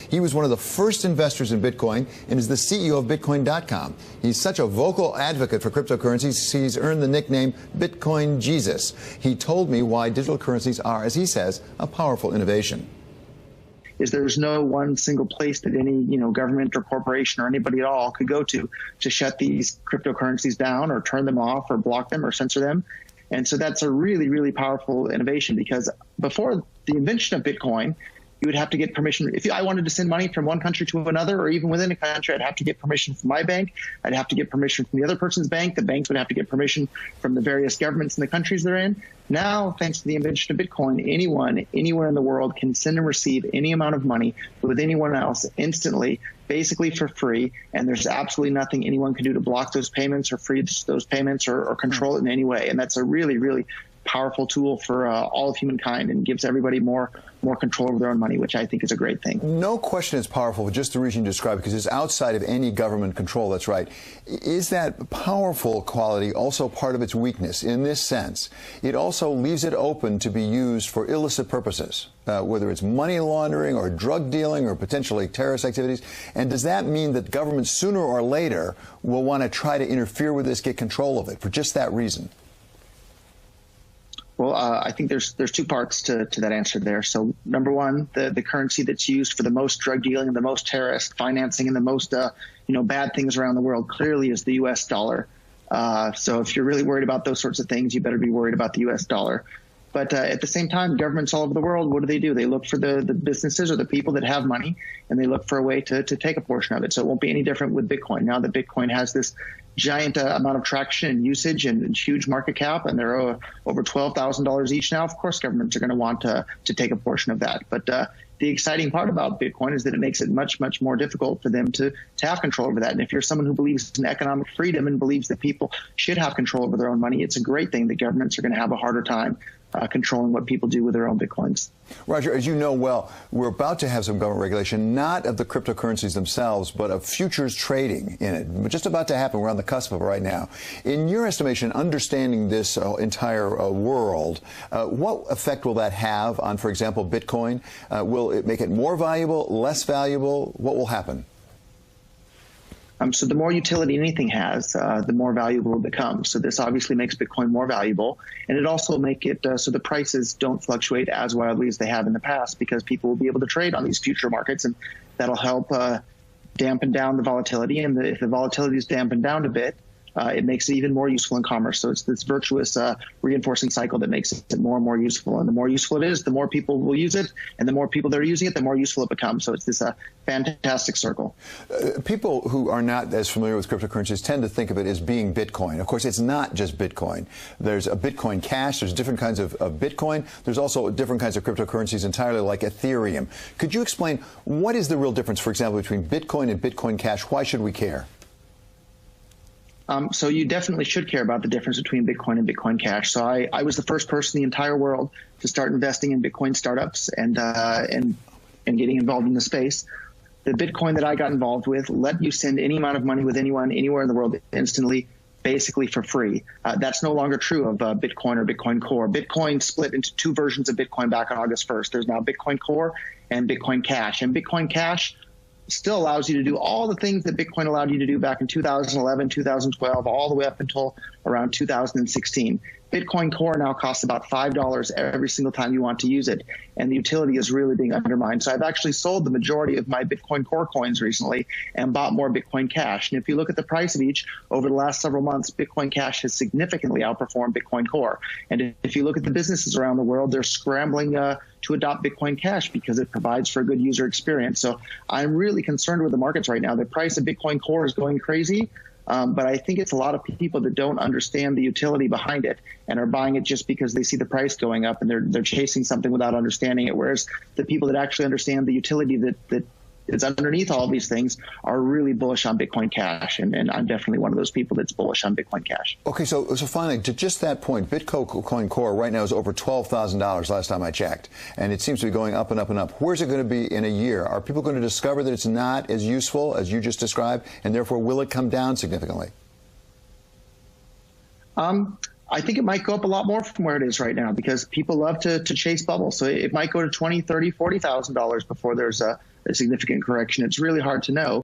He was one of the first investors in Bitcoin and is the CEO of Bitcoin.com. He's such a vocal advocate for cryptocurrencies, he's earned the nickname Bitcoin Jesus. He told me why digital currencies are, as he says, a powerful innovation. There's no one single place that any government or corporation or anybody at all could go to shut these cryptocurrencies down or turn them off or block them or censor them. And so that's a really, really powerful innovation, because before the invention of Bitcoin, you would have to get permission. If I wanted to send money from one country to another, or even within a country, I'd have to get permission from my bank. I'd have to get permission from the other person's bank. The banks would have to get permission from the various governments in the countries they're in. Now, thanks to the invention of Bitcoin, anyone, anywhere in the world can send and receive any amount of money with anyone else instantly, basically for free. And there's absolutely nothing anyone can do to block those payments or freeze those payments or control it in any way. And that's a really, really powerful tool for all of humankind, and gives everybody more control over their own money, which I think is a great thing. No question it's powerful for just the reason you described, because it's outside of any government control. That's right. Is that powerful quality also part of its weakness in this sense? It also leaves it open to be used for illicit purposes, whether it's money laundering or drug dealing or potentially terrorist activities. And does that mean that governments sooner or later will want to try to interfere with this, get control of it for just that reason? Well, I think there's two parts to that answer there. So number one, the currency that's used for the most drug dealing and the most terrorist financing and the most bad things around the world clearly is the U.S. dollar. So if you're really worried about those sorts of things, you better be worried about the U.S. dollar. But at the same time, governments all over the world, what do? They look for the businesses or the people that have money, and they look for a way to take a portion of it. So it won't be any different with Bitcoin. Now that Bitcoin has this giant amount of traction and usage and huge market cap, and they're over $12,000 each now, of course governments are going to want to take a portion of that. But the exciting part about Bitcoin is that it makes it much, much more difficult for them to have control over that. And if you're someone who believes in economic freedom and believes that people should have control over their own money, it's a great thing that governments are going to have a harder time controlling what people do with their own Bitcoins. Roger, as you know well, we're about to have some government regulation, not of the cryptocurrencies themselves, but of futures trading in it. But just about to happen. We're on the cusp of it right now. In your estimation, understanding this entire world, what effect will that have on, for example, Bitcoin? Will it make it more valuable, less valuable? What will happen? So the more utility anything has, the more valuable it becomes. So this obviously makes Bitcoin more valuable, and it also make it so the prices don't fluctuate as wildly as they have in the past, because people will be able to trade on these future markets, and that'll help dampen down the volatility. And if the volatility is dampened down a bit, it makes it even more useful in commerce. So it's this virtuous reinforcing cycle that makes it more and more useful. And the more useful it is, the more people will use it. And the more people that are using it, the more useful it becomes. So it's this fantastic circle. People who are not as familiar with cryptocurrencies tend to think of it as being Bitcoin. Of course, it's not just Bitcoin. There's a Bitcoin Cash. There's different kinds of Bitcoin. There's also different kinds of cryptocurrencies entirely, like Ethereum. Could you explain what is the real difference, for example, between Bitcoin and Bitcoin Cash? Why should we care? So you definitely should care about the difference between Bitcoin and Bitcoin Cash. So I was the first person in the entire world to start investing in Bitcoin startups and getting involved in the space. The Bitcoin that I got involved with let you send any amount of money with anyone, anywhere in the world instantly, basically for free. That's no longer true of Bitcoin or Bitcoin Core. Bitcoin split into two versions of Bitcoin back on August 1st. There's now Bitcoin Core and Bitcoin Cash. And Bitcoin Cash still allows you to do all the things that Bitcoin allowed you to do back in 2011, 2012, all the way up until around 2016. Bitcoin Core now costs about $5 every single time you want to use it, and the utility is really being undermined. So I've actually sold the majority of my Bitcoin Core coins recently and bought more Bitcoin Cash. And if you look at the price of each over the last several months, Bitcoin Cash has significantly outperformed Bitcoin Core. And if you look at the businesses around the world, they're scrambling to adopt Bitcoin Cash because it provides for a good user experience. So I'm really concerned with the markets right now. The price of Bitcoin Core is going crazy. But I think it's a lot of people that don't understand the utility behind it and are buying it just because they see the price going up, and they're chasing something without understanding it. Whereas the people that actually understand the utility that is underneath all of these things are really bullish on Bitcoin Cash, and I'm definitely one of those people that's bullish on Bitcoin Cash. Okay, so finally, to just that point, Bitcoin Core right now is over $12,000 last time I checked, and it seems to be going up and up and up. Where's it going to be in a year? Are people going to discover that it's not as useful as you just described, and therefore will it come down significantly? I think it might go up a lot more from where it is right now because people love to chase bubbles. So it might go to $20,000, $30,000, $40,000 before there's a significant correction. It's really hard to know.